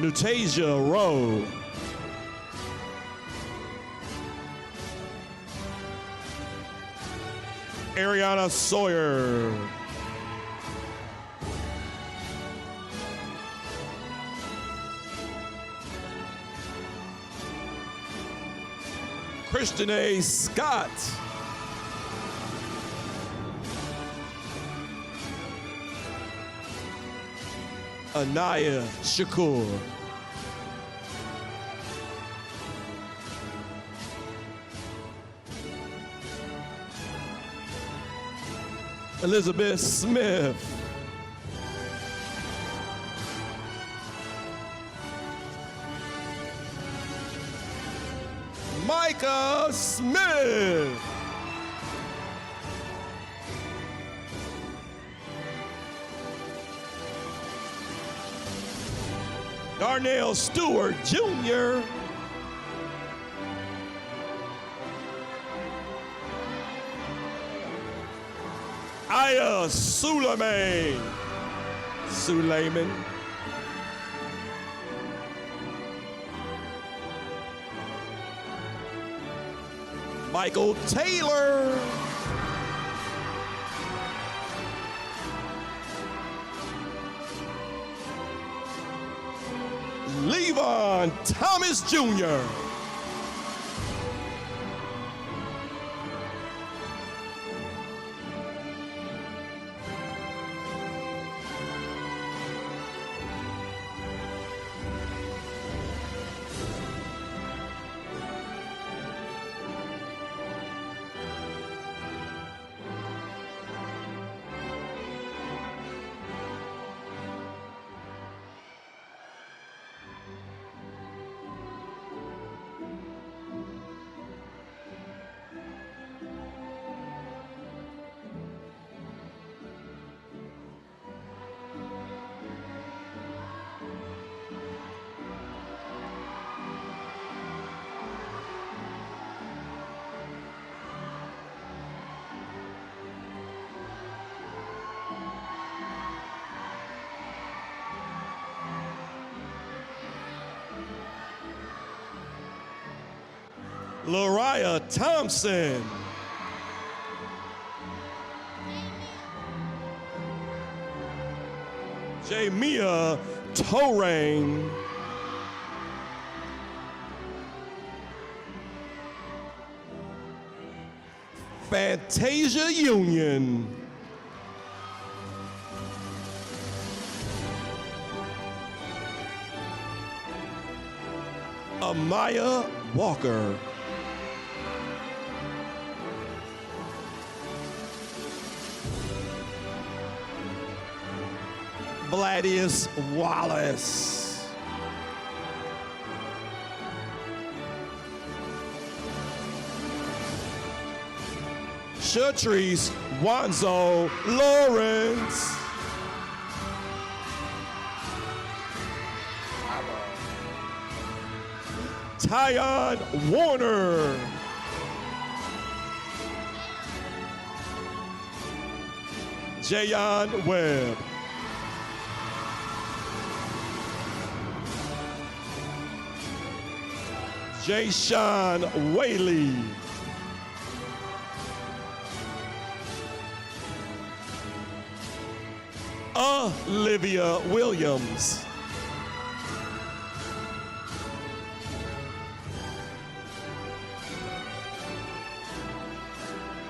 Nutasia Rowe. Ariana Sawyer. Christian A. Scott. Anaya Shakur. Elizabeth Smith. Micah Smith. Darnell Stewart Jr. Aya Suleiman. Michael Taylor. Levon Thomas Jr. Lariah Thompson. Jamia Torain. Fantasia Union. Amaya Walker. Gladius Wallace. Shatrice Wanzo Lawrence. Tyon Warner. Jayon Webb. Jayshawn Whaley. Olivia Williams.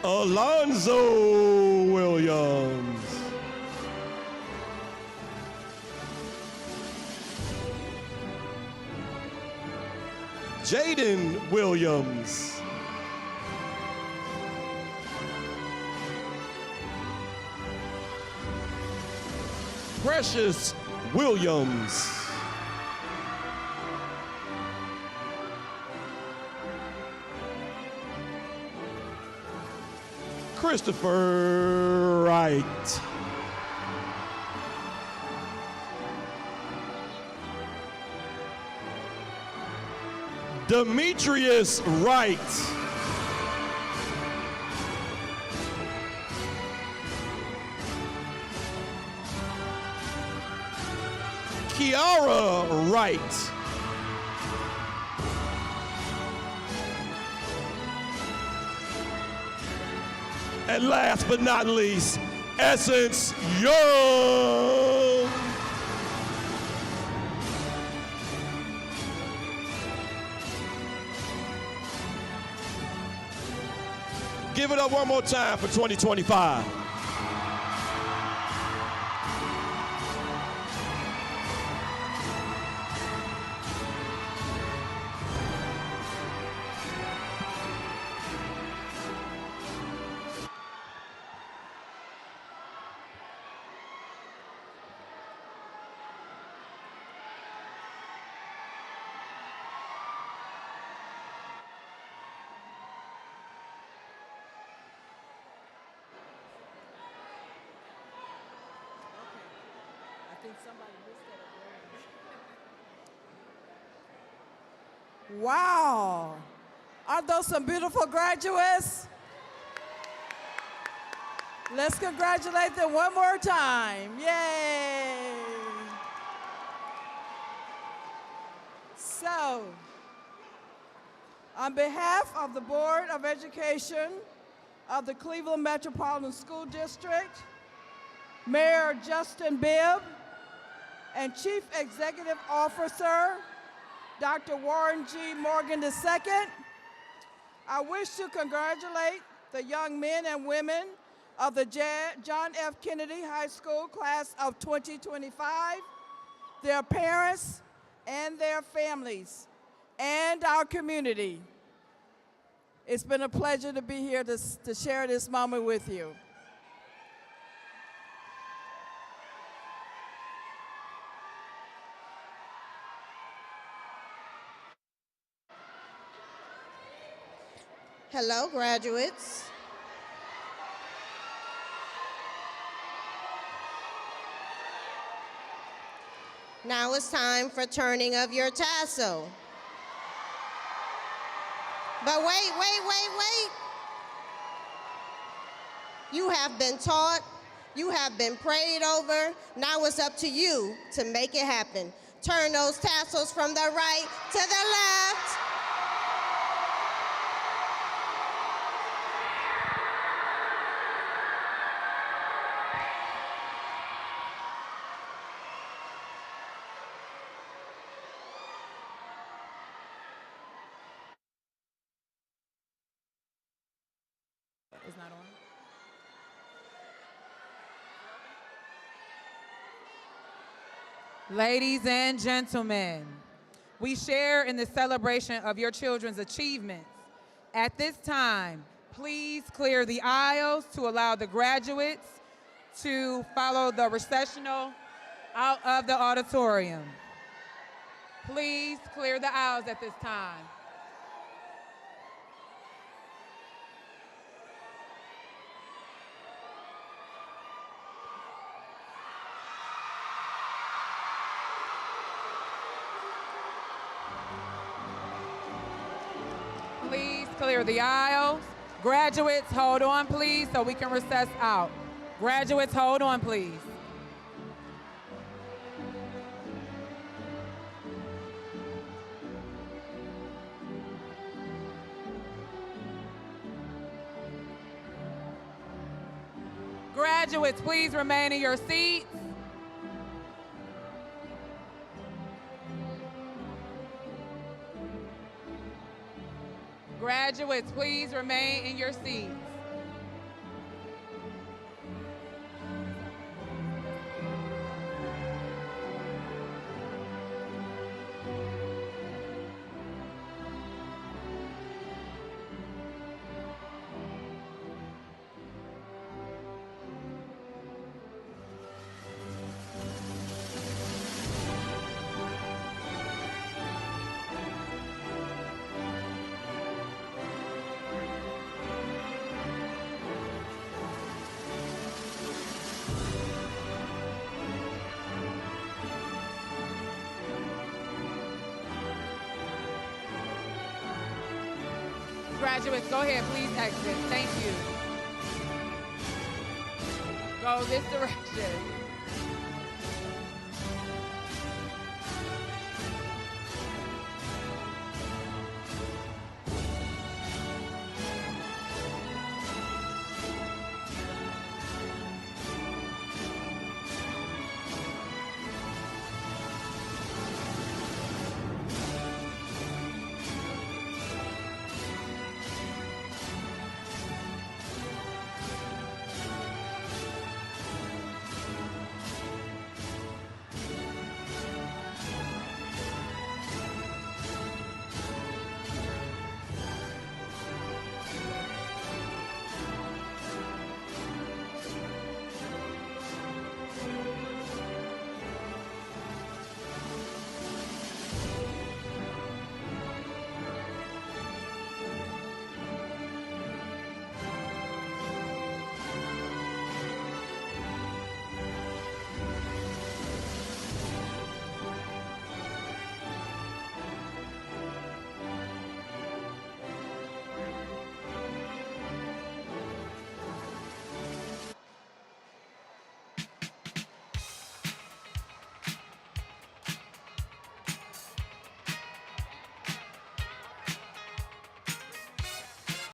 Alonzo Williams. Jaden Williams. Precious Williams. Christopher Wright. Demetrius Wright. Kiara Wright. And last but not least, Essence Young. Give it up one more time for 2025. Wow. Aren't those some beautiful graduates? Let's congratulate them one more time. Yay. So, on behalf of the Board of Education of the Cleveland Metropolitan School District, Mayor Justin Bibb, and Chief Executive Officer Dr. Warren G. Morgan II, I wish to congratulate the young men and women of the John F. Kennedy High School class of 2025, their parents and their families, and our community. It's been a pleasure to be here to share this moment with you. Hello, graduates. Now it's time for turning of your tassel. But wait. You have been taught, you have been prayed over. Now it's up to you to make it happen. Turn those tassels from the right to the left. It's not on. Ladies and gentlemen, we share in the celebration of your children's achievements. At this time, please clear the aisles to allow the graduates to follow the recessional out of the auditorium. Please clear the aisles at this time. Please clear the aisles. Graduates, hold on, please, so we can recess out. Graduates, hold on, please. Graduates, please remain in your seats. Graduates, please remain in your seats. Graduates, go ahead, please exit. Thank you. Go this direction.